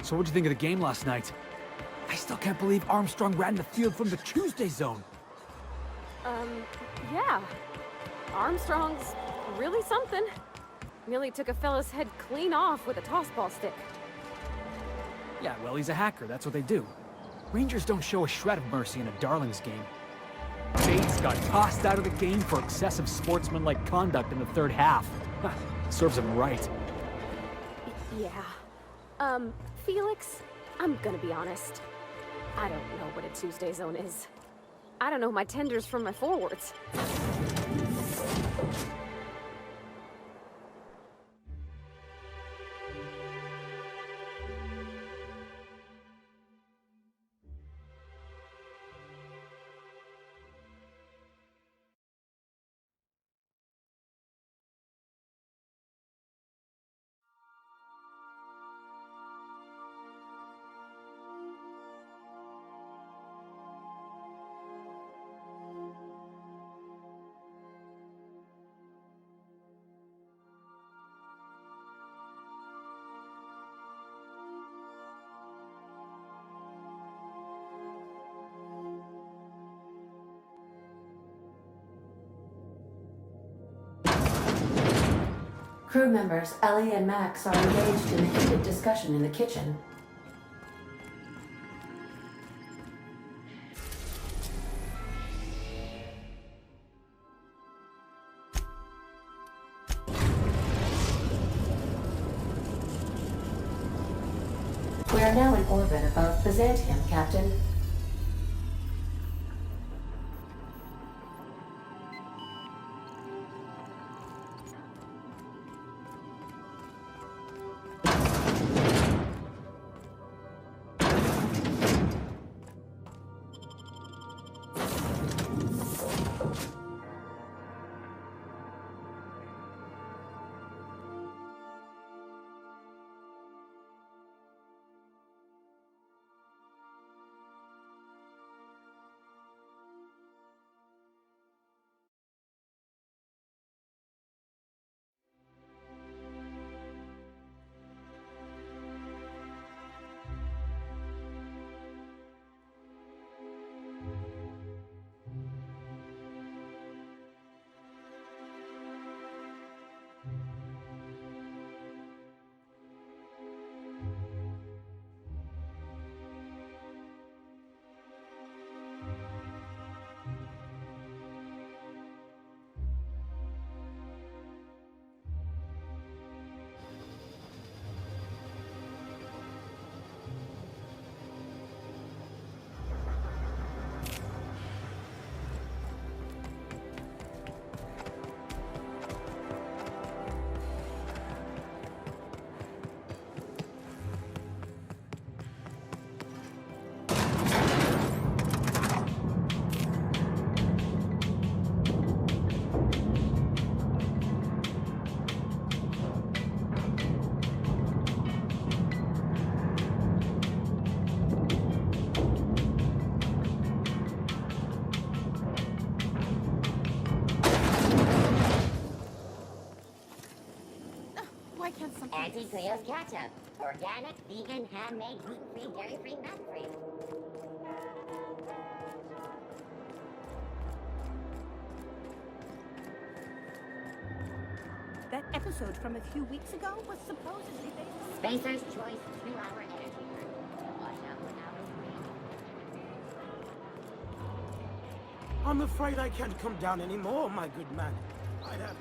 So what'd you think of the game last night? I still can't believe Armstrong ran the field from the Tuesday zone. Yeah. Armstrong's really something. Nearly took a fella's head clean off with a tossball stick. Yeah, well, he's a hacker. That's what they do. Rangers don't show a shred of mercy in a Darlings game. Bates got tossed out of the game for excessive sportsmanlike conduct in the third half. Serves him right. Yeah. Felix, I'm gonna be honest. I don't know what a Tuesday zone is. I don't know my tenders from my forwards. Crew members Ellie and Max are engaged in a heated discussion in the kitchen. We are now in orbit above Byzantium, Captain. Auntie Cleo's ketchup. Organic, vegan, handmade, gluten-free, dairy-free, nut-free. That episode from a few weeks ago was supposedly based... Spacer's Choice 2-hour energy drink. Wash out without a I'm afraid I can't come down anymore, my good man. I'd have to...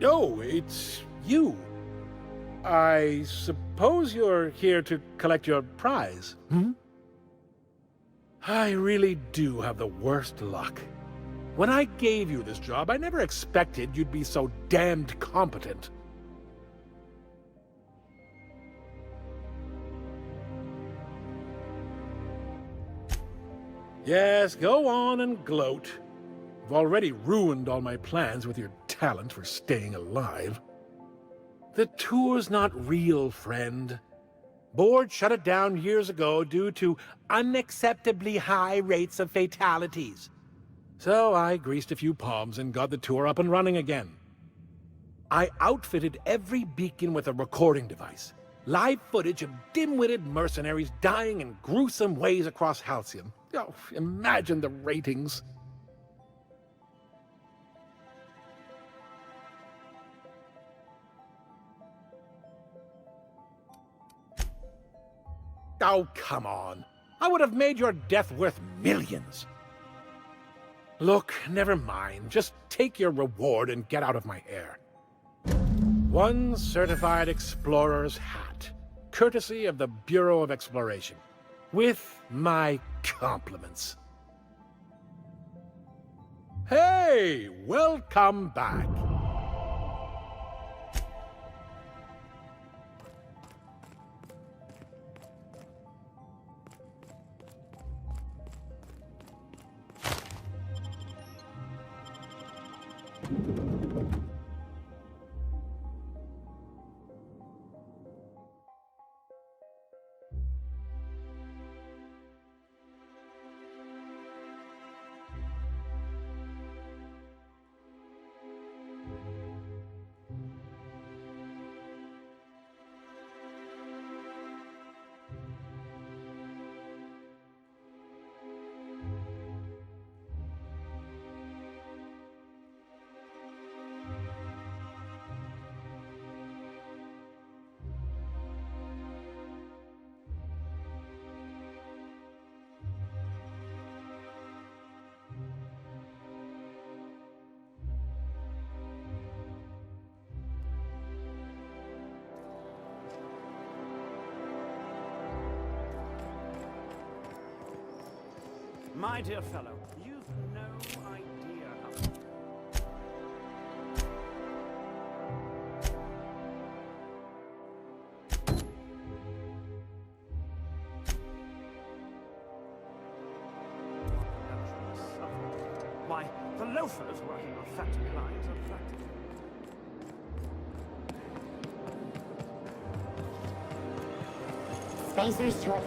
Oh, it's you. I suppose you're here to collect your prize, hmm? I really do have the worst luck. When I gave you this job, I never expected you'd be so damned competent. Yes, go on and gloat. You've already ruined all my plans with your talent for staying alive. The tour's not real, friend. Board shut it down years ago due to unacceptably high rates of fatalities. So I greased a few palms and got the tour up and running again. I outfitted every beacon with a recording device. Live footage of dim-witted mercenaries dying in gruesome ways across Halcyon. Oh, imagine the ratings. Oh, come on. I would have made your death worth millions. Look, never mind. Just take your reward and get out of my hair. One certified explorer's hat, courtesy of the Bureau of Exploration, with my compliments. Hey, welcome back. My dear fellow, you've no idea how... Why, the loafers working on factory lines are practically... Spacers to it.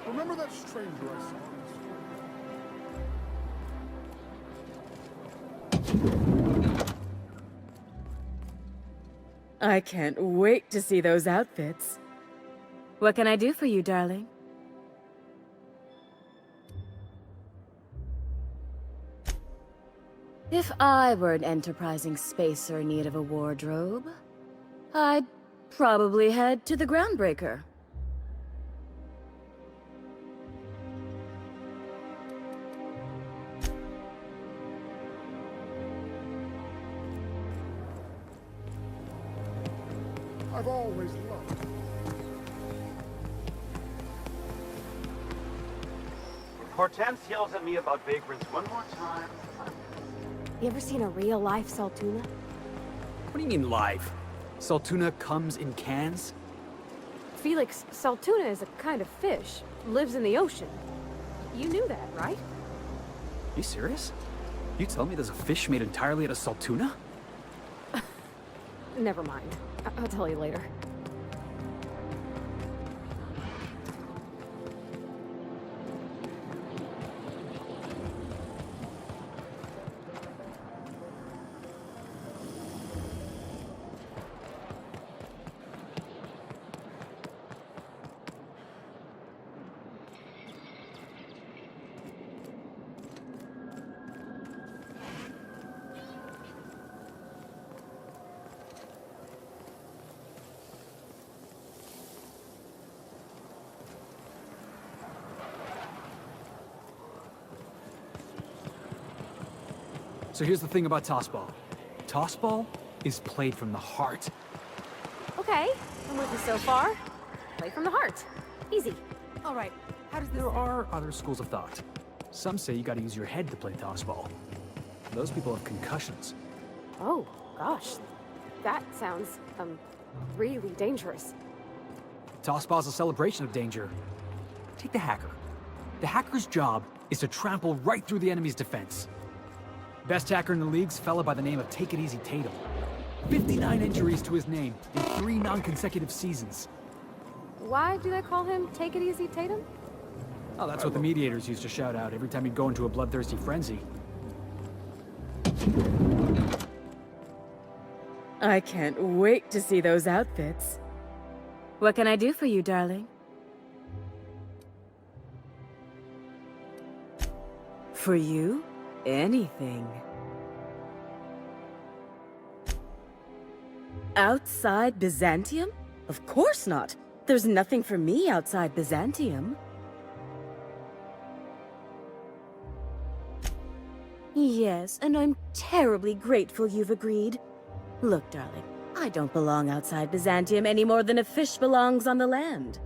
Remember that stranger I saw in the store? I can't wait to see those outfits. What can I do for you, darling? If I were an enterprising spacer in need of a wardrobe, I'd probably head to the Groundbreaker. I've always loved. Hortense yells at me about vagrants one more time. You ever seen a real-life Saltuna? What do you mean live? Saltuna comes in cans? Felix, Saltuna is a kind of fish. Lives in the ocean. You knew that, right? You serious? You tell me there's a fish made entirely out of Saltuna? Never mind. I'll tell you later. So here's the thing about tossball. Tossball is played from the heart. Okay, I'm with you so far. Play from the heart. Easy. All right, how does this... There are other schools of thought. Some say you gotta use your head to play tossball. Those people have concussions. Oh, gosh. That sounds, really dangerous. Tossball's a celebration of danger. Take the hacker. The hacker's job is to trample right through the enemy's defense. Best hacker in the league's fella by the name of Take It Easy Tatum. 59 injuries to his name in 3 non-consecutive seasons. Why do they call him Take It Easy Tatum? Oh, that's what the mediators used to shout out every time he'd go into a bloodthirsty frenzy. I can't wait to see those outfits. What can I do for you, darling? For you? Anything. Outside Byzantium? Of course not. There's nothing for me outside Byzantium. Yes, and I'm terribly grateful you've agreed. Look, darling, I don't belong outside Byzantium any more than a fish belongs on the land.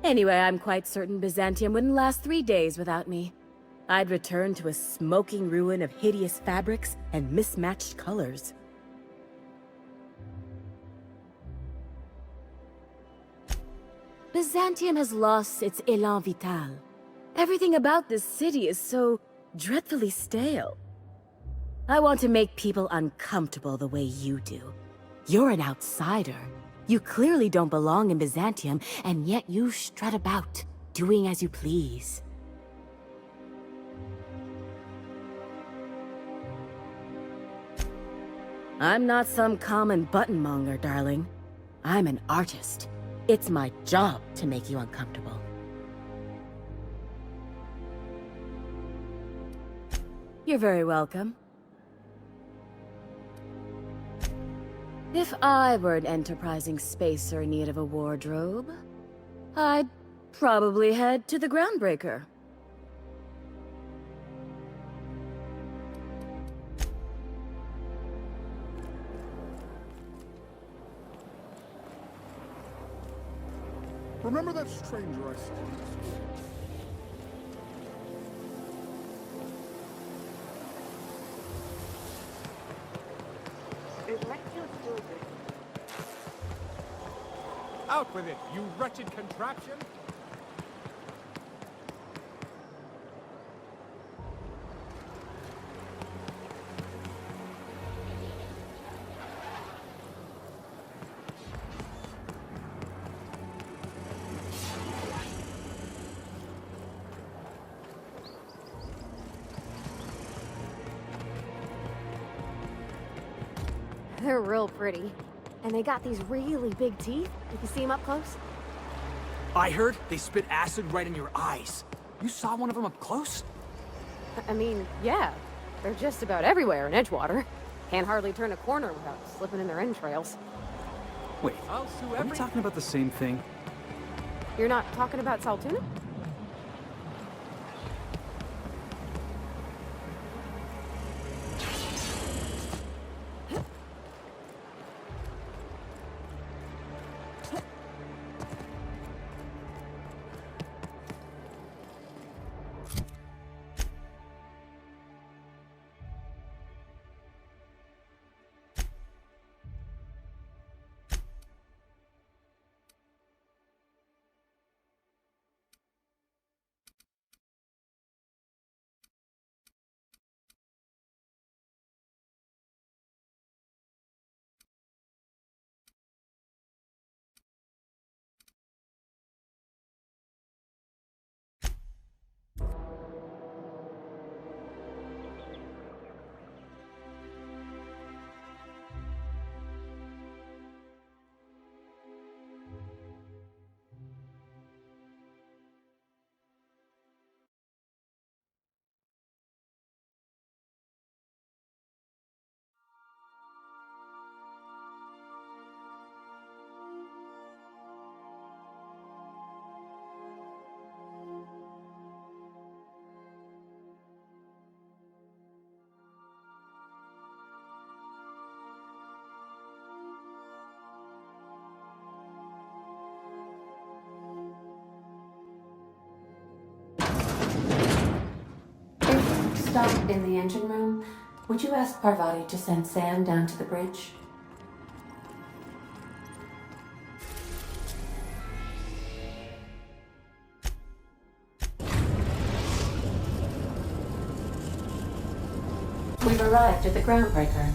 Anyway, I'm quite certain Byzantium wouldn't last 3 days without me. I'd return to a smoking ruin of hideous fabrics and mismatched colors. Byzantium has lost its élan vital. Everything about this city is so dreadfully stale. I want to make people uncomfortable the way you do. You're an outsider. You clearly don't belong in Byzantium, and yet you strut about, doing as you please. I'm not some common buttonmonger, darling. I'm an artist. It's my job to make you uncomfortable. You're very welcome. If I were an enterprising spacer in need of a wardrobe, I'd probably head to the Groundbreaker. Remember that stranger I saw? Out with it, you wretched contraption! They're real pretty. And they got these really big teeth. You can see them up close. I heard they spit acid right in your eyes. You saw one of them up close? I mean, yeah. They're just about everywhere in Edgewater. Can't hardly turn a corner without slipping in their entrails. Wait, I'll sue are we talking about the same thing? You're not talking about Saltuna? Stop in the engine room. Would you ask Parvati to send Sam down to the bridge? We've arrived at the groundbreaker.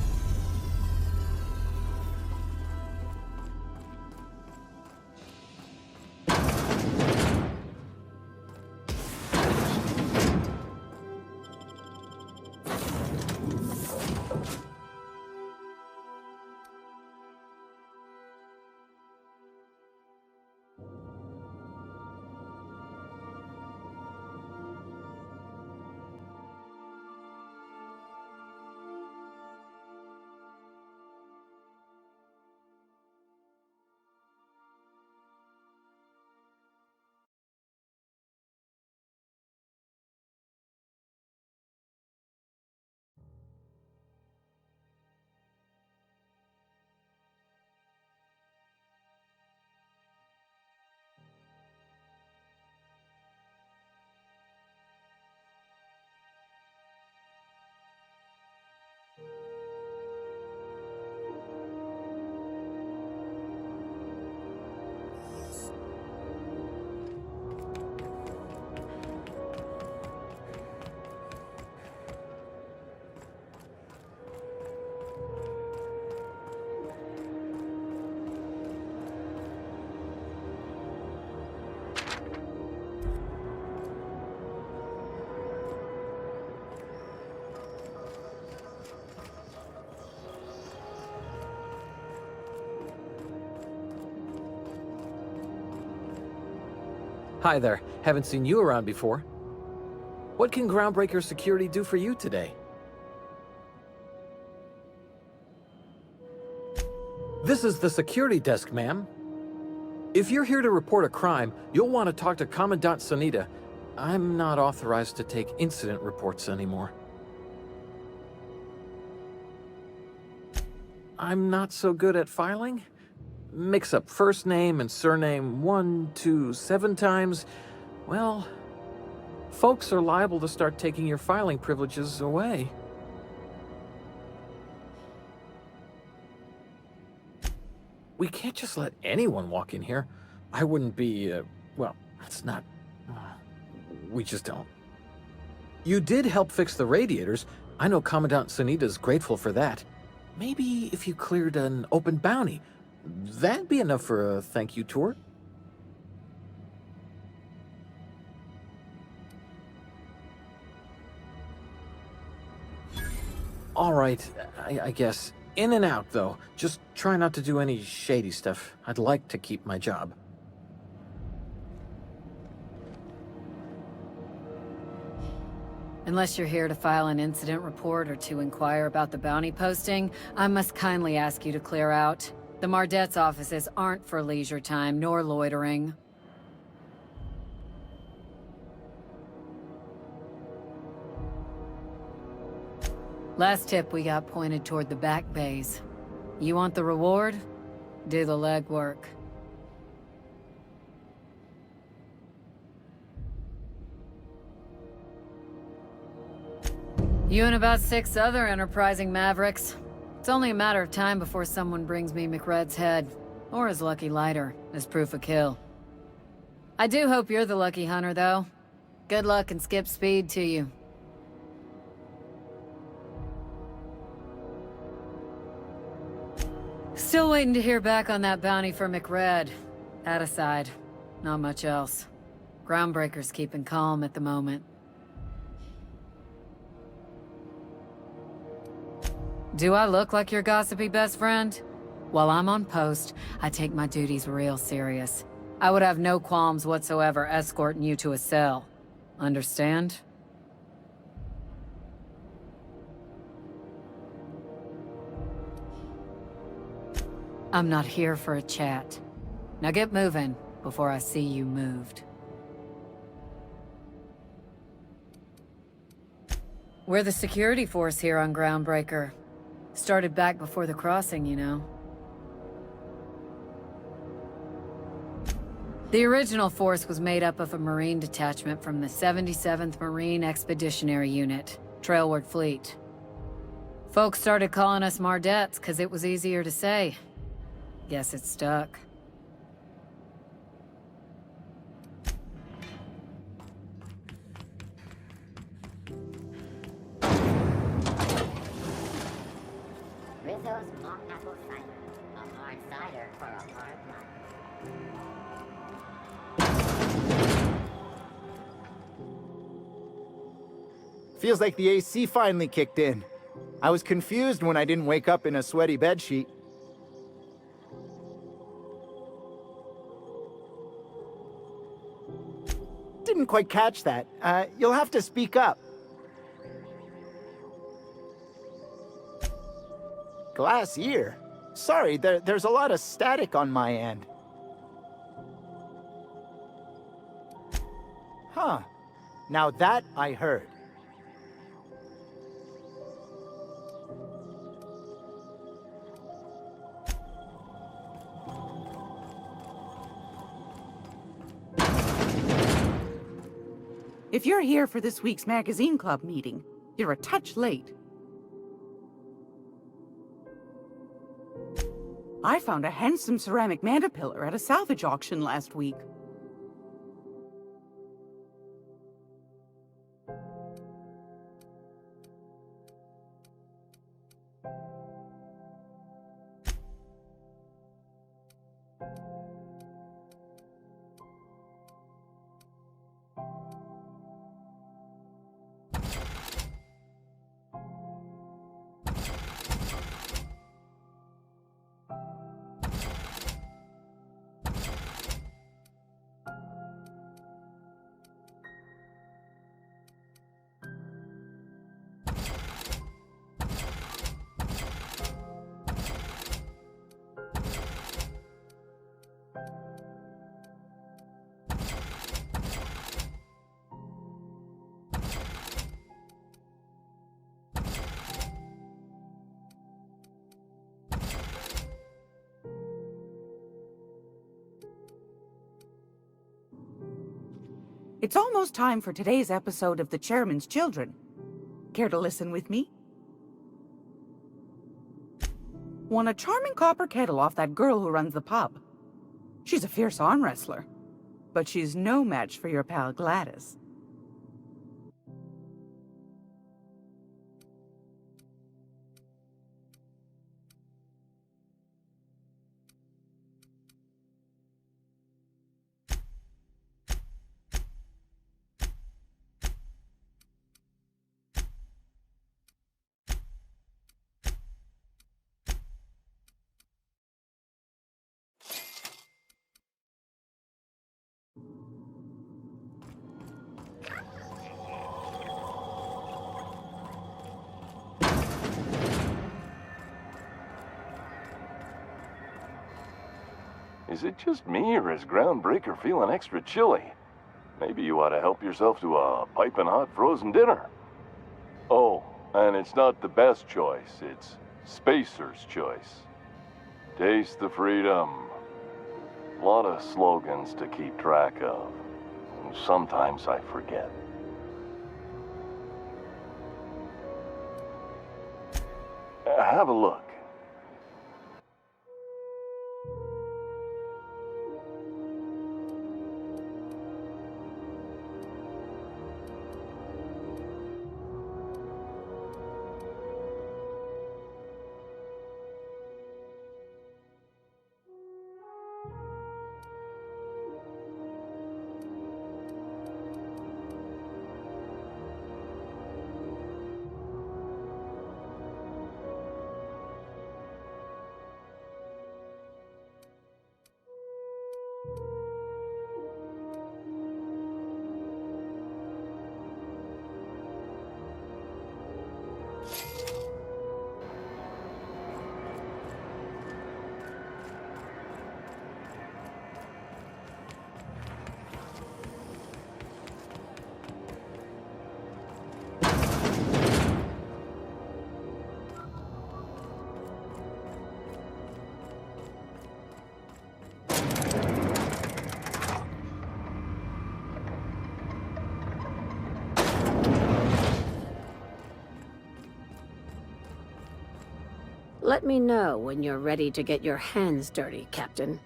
Hi there. Haven't seen you around before. What can Groundbreaker Security do for you today? This is the security desk, ma'am. If you're here to report a crime, you'll want to talk to Commandant Sanita. I'm not authorized to take incident reports anymore. I'm not so good at filing. Mix up first name and surname 1, 2, 7 times. Well, folks are liable to start taking your filing privileges away. We can't just let anyone walk in here. I wouldn't be, well, it's not... we just don't. You did help fix the radiators. I know Commandant Sanita's grateful for that. Maybe if you cleared an open bounty, that'd be enough for a thank you tour. All right, I guess. In and out, though. Just try not to do any shady stuff. I'd like to keep my job. Unless you're here to file an incident report or to inquire about the bounty posting, I must kindly ask you to clear out. The Mardet's offices aren't for leisure time nor loitering. Last tip we got pointed toward the back bays. You want the reward? Do the legwork. You and about 6 other enterprising mavericks. It's only a matter of time before someone brings me McRed's head, or his lucky lighter, as proof of kill. I do hope you're the lucky hunter, though. Good luck and skip speed to you. Still waiting to hear back on that bounty for McRed. That aside, not much else. Groundbreaker's keeping calm at the moment. Do I look like your gossipy best friend? While I'm on post, I take my duties real serious. I would have no qualms whatsoever escorting you to a cell. Understand? I'm not here for a chat. Now get moving before I see you moved. We're the security force here on Groundbreaker. Started back before the crossing, you know. The original force was made up of a Marine detachment from the 77th Marine Expeditionary Unit, Trailward Fleet. Folks started calling us Mardets because it was easier to say. Guess it stuck. work for a hard life. Feels like the AC finally kicked in. I was confused when I didn't wake up in a sweaty bedsheet. Didn't quite catch that. You'll have to speak up. Glass ear? Sorry, there's a lot of static on my end. Huh. Now that I heard. If you're here for this week's magazine club meeting, you're a touch late. I found a handsome ceramic mandapillar at a salvage auction last week. It's almost time for today's episode of The Chairman's Children. Care to listen with me? Won a charming copper kettle off that girl who runs the pub. She's a fierce arm wrestler, but she's no match for your pal Gladys. Is it just me, or is Groundbreaker feeling extra chilly? Maybe you ought to help yourself to a piping hot frozen dinner. Oh, and it's not the best choice, it's Spacer's choice. Taste the freedom. A lot of slogans to keep track of. Sometimes I forget. Have a look. Let me know when you're ready to get your hands dirty, Captain.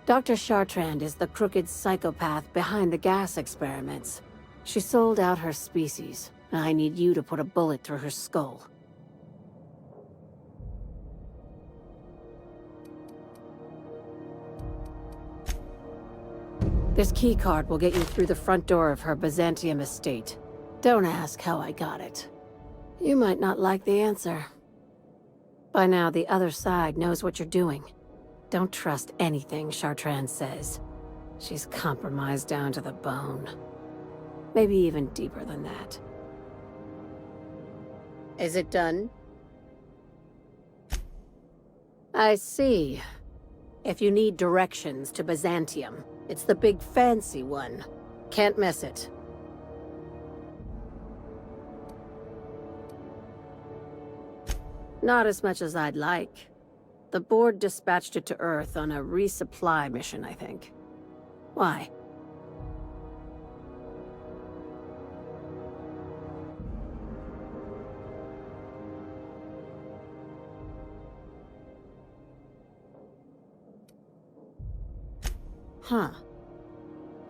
Dr. Chartrand is the crooked psychopath behind the gas experiments. She sold out her species, and I need you to put a bullet through her skull. This keycard will get you through the front door of her Byzantium estate. Don't ask how I got it. You might not like the answer. By now, the other side knows what you're doing. Don't trust anything Chartrand says. She's compromised down to the bone. Maybe even deeper than that. Is it done? I see. If you need directions to Byzantium, it's the big fancy one. Can't miss it. Not as much as I'd like. The board dispatched it to Earth on a resupply mission, I think. Why? Huh.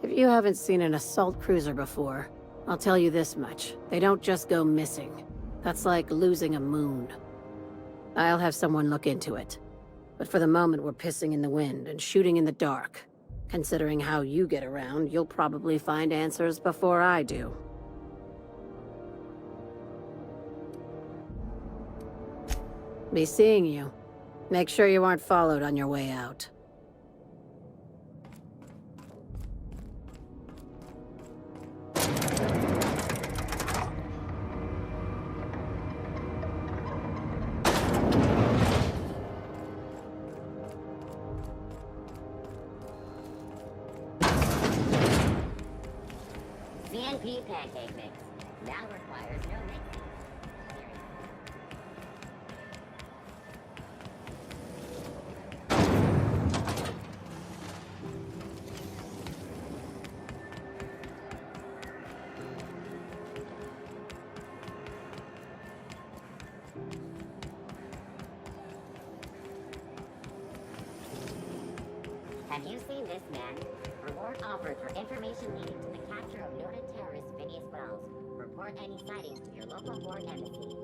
If you haven't seen an assault cruiser before, I'll tell you this much. They don't just go missing. That's like losing a moon. I'll have someone look into it. But for the moment, we're pissing in the wind and shooting in the dark. Considering how you get around, you'll probably find answers before I do. Be seeing you. Make sure you aren't followed on your way out. CNP pancake mix. Now requires no mixing. Have you seen this man? Reward offered for information leading to the capture of noted terrorist Phineas Wells. Report any sightings to your local board embassy.